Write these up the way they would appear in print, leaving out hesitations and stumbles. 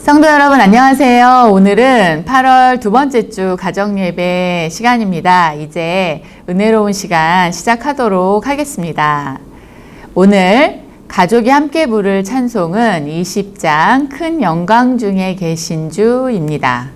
성도 여러분 안녕하세요. 오늘은 8월 두 번째 주 가정예배 시간입니다. 이제 은혜로운 시간 시작하도록 하겠습니다. 오늘 가족이 함께 부를 찬송은 20장 큰 영광 중에 계신 주입니다.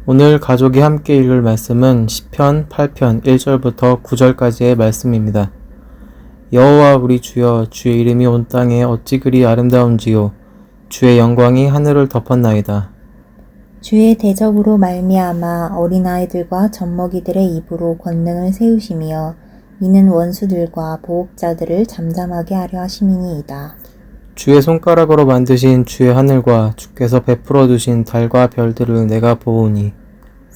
오늘 가족이 함께 읽을 말씀은 시편 8편 1절부터 9절까지의 말씀입니다. 여호와 우리 주여, 주의 이름이 온 땅에 어찌 그리 아름다운지요. 주의 영광이 하늘을 덮었나이다. 주의 대적으로 말미암아 어린아이들과 젖먹이들의 입으로 권능을 세우시며 이는 원수들과 보옥자들을 잠잠하게 하려 하심이니이다. 주의 손가락으로 만드신 주의 하늘과 주께서 베풀어 두신 달과 별들을 내가 보오니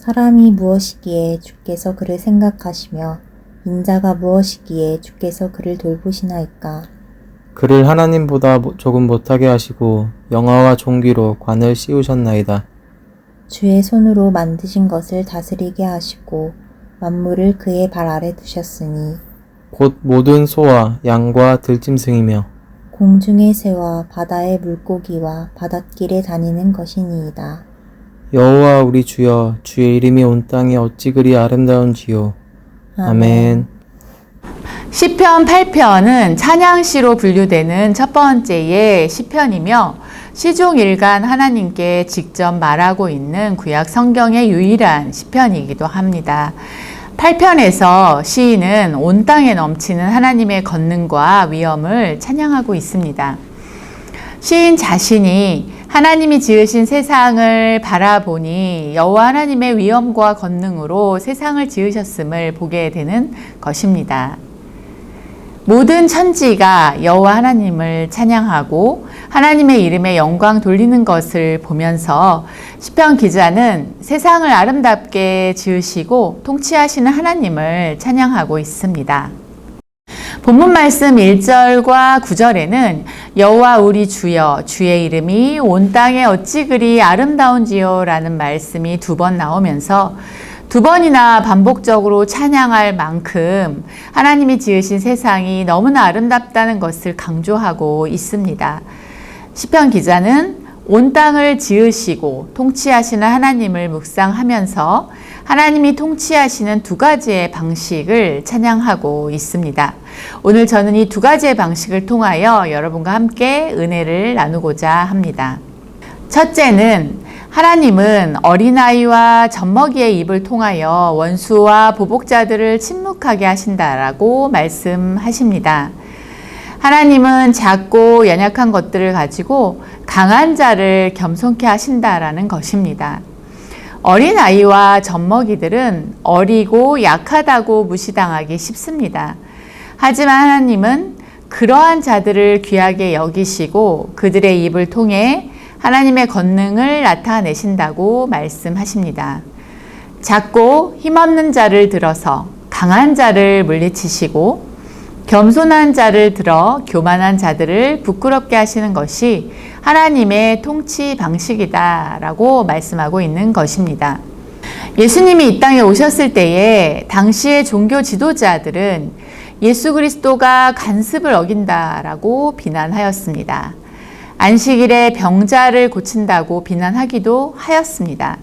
사람이 무엇이기에 주께서 그를 생각하시며 인자가 무엇이기에 주께서 그를 돌보시나이까. 그를 하나님보다 조금 못하게 하시고 영화와 종기로 관을 씌우셨나이다. 주의 손으로 만드신 것을 다스리게 하시고 만물을 그의 발 아래 두셨으니 곧 모든 소와 양과 들짐승이며 공중의 새와 바다의 물고기와 바닷길에 다니는 것이니이다. 여호와 우리 주여, 주의 이름이 온 땅에 어찌 그리 아름다운지요. 아멘. 시편 8편은 찬양시로 분류되는 첫 번째의 시편이며 시종일관 하나님께 직접 말하고 있는 구약 성경의 유일한 시편이기도 합니다. 8편에서 시인은 온 땅에 넘치는 하나님의 권능과 위엄을 찬양하고 있습니다. 시인 자신이 하나님이 지으신 세상을 바라보니 여호와 하나님의 위엄과 권능으로 세상을 지으셨음을 보게 되는 것입니다. 모든 천지가 여호와 하나님을 찬양하고 하나님의 이름에 영광 돌리는 것을 보면서 시편 기자는 세상을 아름답게 지으시고 통치하시는 하나님을 찬양하고 있습니다. 본문 말씀 1절과 9절에는 여호와 우리 주여, 주의 이름이 온 땅에 어찌 그리 아름다운지요 라는 말씀이 두 번 나오면서 두 번이나 반복적으로 찬양할 만큼 하나님이 지으신 세상이 너무나 아름답다는 것을 강조하고 있습니다. 시편 기자는 온 땅을 지으시고 통치하시는 하나님을 묵상하면서 하나님이 통치하시는 두 가지의 방식을 찬양하고 있습니다. 오늘 저는 이 두 가지의 방식을 통하여 여러분과 함께 은혜를 나누고자 합니다. 첫째는 하나님은 어린아이와 젖먹이의 입을 통하여 원수와 보복자들을 침묵하게 하신다라고 말씀하십니다. 하나님은 작고 연약한 것들을 가지고 강한 자를 겸손케 하신다라는 것입니다. 어린아이와 젖먹이들은 어리고 약하다고 무시당하기 쉽습니다. 하지만 하나님은 그러한 자들을 귀하게 여기시고 그들의 입을 통해 하나님의 권능을 나타내신다고 말씀하십니다. 작고 힘없는 자를 들어서 강한 자를 물리치시고 겸손한 자를 들어 교만한 자들을 부끄럽게 하시는 것이 하나님의 통치 방식이다라고 말씀하고 있는 것입니다. 예수님이 이 땅에 오셨을 때에 당시의 종교 지도자들은 예수 그리스도가 간습을 어긴다라고 비난하였습니다. 안식일에 병자를 고친다고 비난하기도 하였습니다.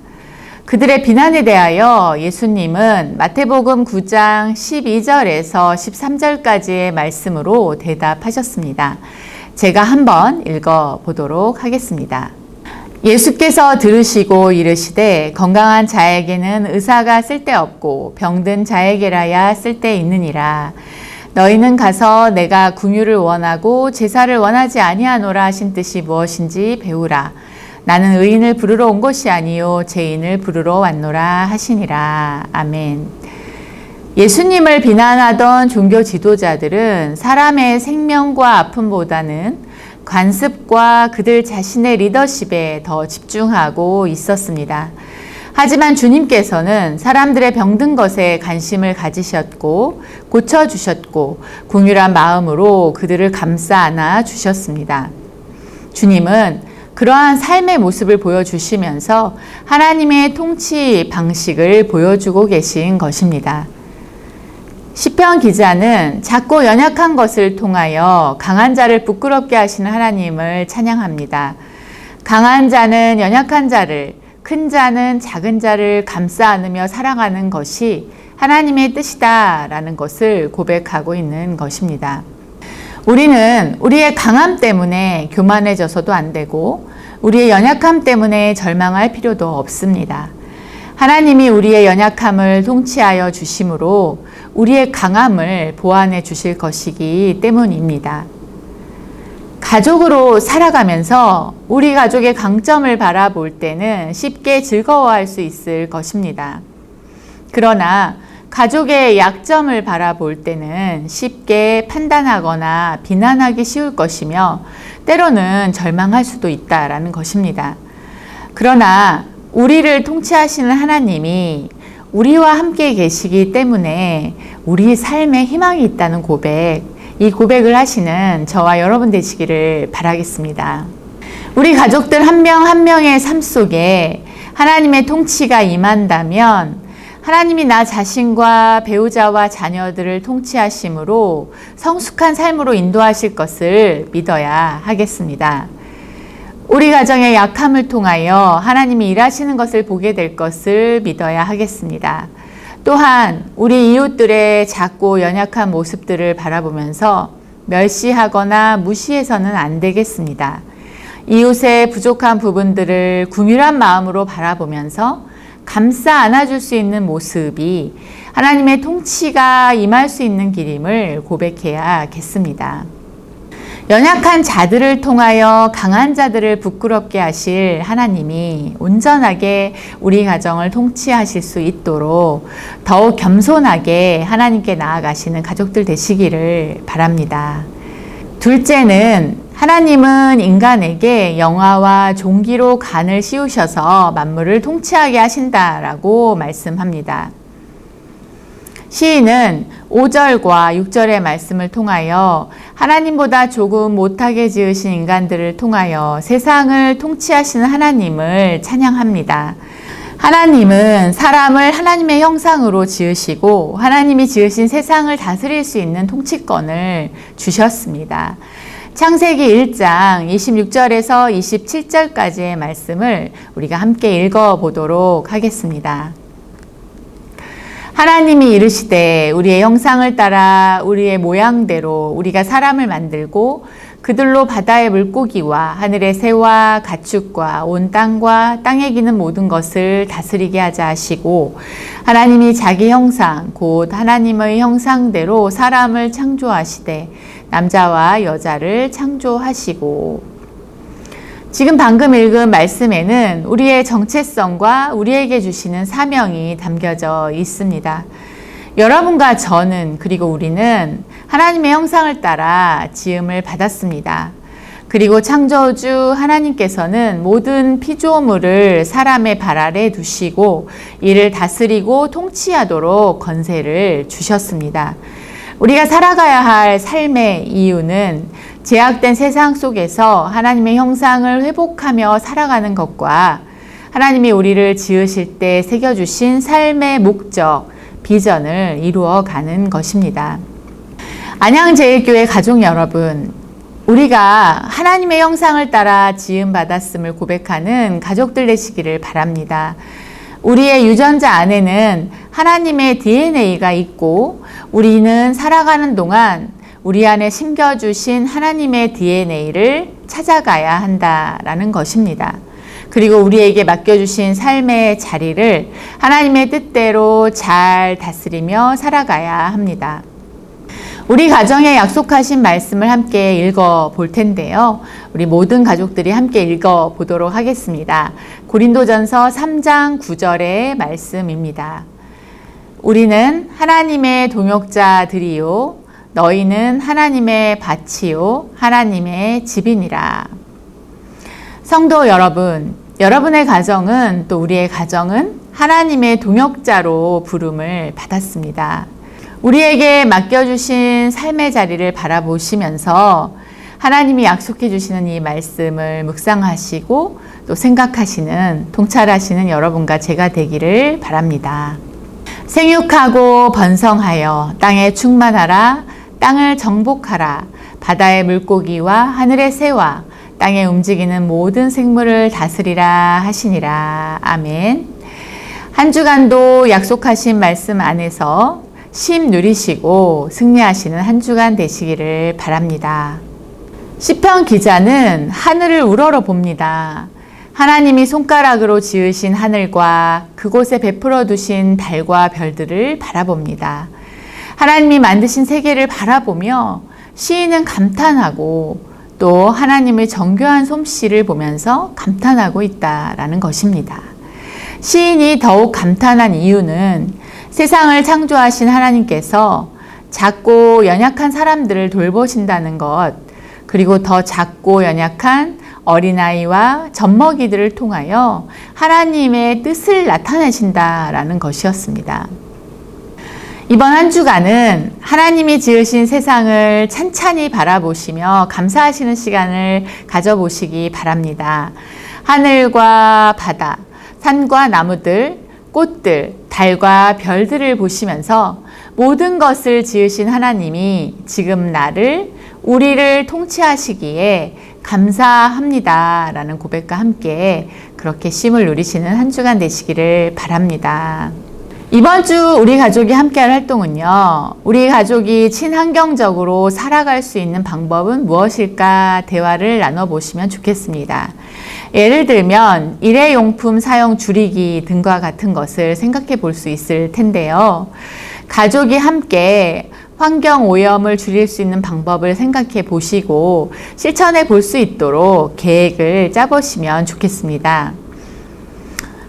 그들의 비난에 대하여 예수님은 마태복음 9장 12절에서 13절까지의 말씀으로 대답하셨습니다. 제가 한번 읽어보도록 하겠습니다. 예수께서 들으시고 이르시되 건강한 자에게는 의사가 쓸데없고 병든 자에게라야 쓸데있느니라. 너희는 가서 내가 긍휼을 원하고 제사를 원하지 아니하노라 하신 뜻이 무엇인지 배우라. 나는 의인을 부르러 온 것이 아니요 죄인을 부르러 왔노라 하시니라. 아멘. 예수님을 비난하던 종교 지도자들은 사람의 생명과 아픔보다는 관습과 그들 자신의 리더십에 더 집중하고 있었습니다. 하지만 주님께서는 사람들의 병든 것에 관심을 가지셨고 고쳐주셨고 긍휼한 마음으로 그들을 감싸 안아 주셨습니다. 주님은 그러한 삶의 모습을 보여주시면서 하나님의 통치 방식을 보여주고 계신 것입니다. 시편 기자는 작고 연약한 것을 통하여 강한 자를 부끄럽게 하시는 하나님을 찬양합니다. 강한 자는 연약한 자를, 큰 자는 작은 자를 감싸 안으며 살아가는 것이 하나님의 뜻이다라는 것을 고백하고 있는 것입니다. 우리는 우리의 강함 때문에 교만해져서도 안 되고 우리의 연약함 때문에 절망할 필요도 없습니다. 하나님이 우리의 연약함을 통치하여 주심으로 우리의 강함을 보완해 주실 것이기 때문입니다. 가족으로 살아가면서 우리 가족의 강점을 바라볼 때는 쉽게 즐거워할 수 있을 것입니다. 그러나 가족의 약점을 바라볼 때는 쉽게 판단하거나 비난하기 쉬울 것이며 때로는 절망할 수도 있다라는 것입니다. 그러나 우리를 통치하시는 하나님이 우리와 함께 계시기 때문에 우리 삶에 희망이 있다는 고백, 이 고백을 하시는 저와 여러분 되시기를 바라겠습니다. 우리 가족들 한 명 한 명의 삶 속에 하나님의 통치가 임한다면 하나님이 나 자신과 배우자와 자녀들을 통치하심으로 성숙한 삶으로 인도하실 것을 믿어야 하겠습니다. 우리 가정의 약함을 통하여 하나님이 일하시는 것을 보게 될 것을 믿어야 하겠습니다. 또한 우리 이웃들의 작고 연약한 모습들을 바라보면서 멸시하거나 무시해서는 안 되겠습니다. 이웃의 부족한 부분들을 긍휼한 마음으로 바라보면서 감싸 안아줄 수 있는 모습이 하나님의 통치가 임할 수 있는 길임을 고백해야겠습니다. 연약한 자들을 통하여 강한 자들을 부끄럽게 하실 하나님이 온전하게 우리 가정을 통치하실 수 있도록 더욱 겸손하게 하나님께 나아가시는 가족들 되시기를 바랍니다. 둘째는 하나님은 인간에게 영화와 종기로 간을 씌우셔서 만물을 통치하게 하신다라고 말씀합니다. 시인은 5절과 6절의 말씀을 통하여 하나님보다 조금 못하게 지으신 인간들을 통하여 세상을 통치하시는 하나님을 찬양합니다. 하나님은 사람을 하나님의 형상으로 지으시고 하나님이 지으신 세상을 다스릴 수 있는 통치권을 주셨습니다. 창세기 1장 26절에서 27절까지의 말씀을 우리가 함께 읽어보도록 하겠습니다. 하나님이 이르시되 우리의 형상을 따라 우리의 모양대로 우리가 사람을 만들고 그들로 바다의 물고기와 하늘의 새와 가축과 온 땅과 땅에 기는 모든 것을 다스리게 하자 하시고 하나님이 자기 형상 곧 하나님의 형상대로 사람을 창조하시되 남자와 여자를 창조하시고. 지금 방금 읽은 말씀에는 우리의 정체성과 우리에게 주시는 사명이 담겨져 있습니다. 여러분과 저는 그리고 우리는 하나님의 형상을 따라 지음을 받았습니다. 그리고 창조주 하나님께서는 모든 피조물을 사람의 발 아래 두시고 이를 다스리고 통치하도록 권세를 주셨습니다. 우리가 살아가야 할 삶의 이유는 제약된 세상 속에서 하나님의 형상을 회복하며 살아가는 것과 하나님이 우리를 지으실 때 새겨주신 삶의 목적, 비전을 이루어가는 것입니다. 안양제일교회 가족 여러분, 우리가 하나님의 형상을 따라 지음받았음을 고백하는 가족들 되시기를 바랍니다. 우리의 유전자 안에는 하나님의 DNA가 있고 우리는 살아가는 동안 우리 안에 심겨주신 하나님의 DNA를 찾아가야 한다라는 것입니다. 그리고 우리에게 맡겨주신 삶의 자리를 하나님의 뜻대로 잘 다스리며 살아가야 합니다. 우리 가정에 약속하신 말씀을 함께 읽어볼 텐데요. 우리 모든 가족들이 함께 읽어보도록 하겠습니다. 고린도전서 3장 9절의 말씀입니다. 우리는 하나님의 동역자들이요 너희는 하나님의 밭이요 하나님의 집이니라. 성도 여러분, 여러분의 가정은 또 우리의 가정은 하나님의 동역자로 부름을 받았습니다. 우리에게 맡겨주신 삶의 자리를 바라보시면서 하나님이 약속해 주시는 이 말씀을 묵상하시고 또 생각하시는, 통찰하시는 여러분과 제가 되기를 바랍니다. 생육하고 번성하여 땅에 충만하라. 땅을 정복하라. 바다의 물고기와 하늘의 새와 땅에 움직이는 모든 생물을 다스리라 하시니라. 아멘. 한 주간도 약속하신 말씀 안에서 쉼 누리시고 승리하시는 한 주간 되시기를 바랍니다. 시편 기자는 하늘을 우러러 봅니다. 하나님이 손가락으로 지으신 하늘과 그곳에 베풀어 두신 달과 별들을 바라봅니다. 하나님이 만드신 세계를 바라보며 시인은 감탄하고 또 하나님의 정교한 솜씨를 보면서 감탄하고 있다라는 것입니다. 시인이 더욱 감탄한 이유는 세상을 창조하신 하나님께서 작고 연약한 사람들을 돌보신다는 것, 그리고 더 작고 연약한 어린아이와 젖먹이들을 통하여 하나님의 뜻을 나타내신다라는 것이었습니다. 이번 한 주간은 하나님이 지으신 세상을 찬찬히 바라보시며 감사하시는 시간을 가져보시기 바랍니다. 하늘과 바다, 산과 나무들, 꽃들, 달과 별들을 보시면서 모든 것을 지으신 하나님이 지금 나를, 우리를 통치하시기에 감사합니다 라는 고백과 함께 그렇게 쉼을 누리시는 한 주간 되시기를 바랍니다. 이번 주 우리 가족이 함께할 활동은요, 우리 가족이 친환경적으로 살아갈 수 있는 방법은 무엇일까 대화를 나눠보시면 좋겠습니다. 예를 들면 일회용품 사용 줄이기 등과 같은 것을 생각해 볼 수 있을 텐데요. 가족이 함께 환경 오염을 줄일 수 있는 방법을 생각해 보시고 실천해 볼 수 있도록 계획을 짜보시면 좋겠습니다.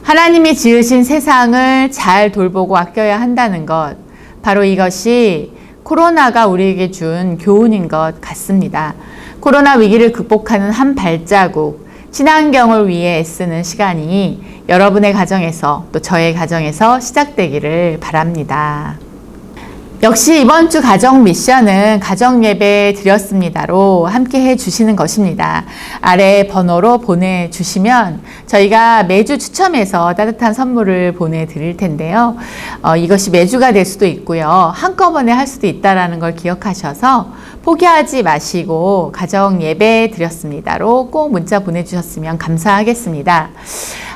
하나님이 지으신 세상을 잘 돌보고 아껴야 한다는 것, 바로 이것이 코로나가 우리에게 준 교훈인 것 같습니다. 코로나 위기를 극복하는 한 발자국, 친환경을 위해 애쓰는 시간이 여러분의 가정에서 또 저의 가정에서 시작되기를 바랍니다. 역시 이번 주 가정 미션은 가정 예배 드렸습니다로 함께 해 주시는 것입니다. 아래 번호로 보내주시면 저희가 매주 추첨해서 따뜻한 선물을 보내드릴 텐데요. 이것이 매주가 될 수도 있고요. 한꺼번에 할 수도 있다는 걸 기억하셔서 포기하지 마시고 가정 예배 드렸습니다로 꼭 문자 보내주셨으면 감사하겠습니다.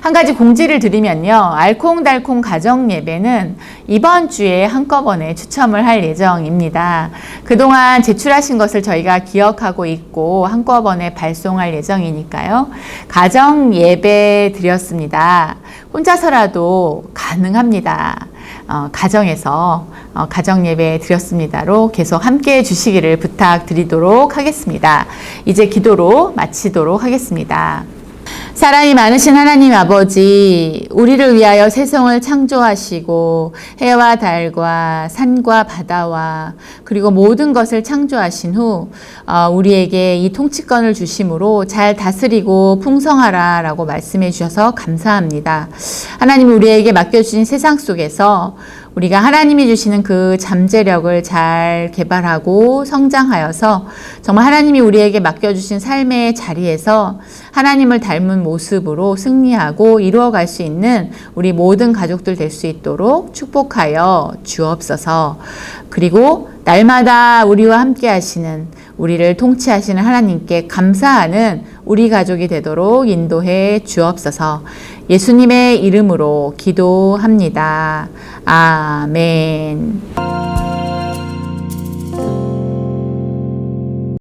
한 가지 공지를 드리면요. 알콩달콩 가정 예배는 이번 주에 한꺼번에 추첨을 할 예정입니다. 그동안 제출하신 것을 저희가 기억하고 있고 한꺼번에 발송할 예정이니까요. 가정 예배 드렸습니다. 혼자서라도 가능합니다. 가정에서 가정 예배 드렸습니다로 계속 함께 해주시기를 부탁드리도록 하겠습니다. 이제 기도로 마치도록 하겠습니다. 사랑이 많으신 하나님 아버지, 우리를 위하여 세상을 창조하시고 해와 달과 산과 바다와 그리고 모든 것을 창조하신 후 우리에게 이 통치권을 주심으로 잘 다스리고 풍성하라 라고 말씀해 주셔서 감사합니다. 하나님 우리에게 맡겨주신 세상 속에서 우리가 하나님이 주시는 그 잠재력을 잘 개발하고 성장하여서 정말 하나님이 우리에게 맡겨주신 삶의 자리에서 하나님을 닮은 모습으로 승리하고 이루어갈 수 있는 우리 모든 가족들 될 수 있도록 축복하여 주옵소서. 그리고 날마다 우리와 함께 하시는 우리를 통치하시는 하나님께 감사하는 우리 가족이 되도록 인도해 주옵소서. 예수님의 이름으로 기도합니다. 아멘.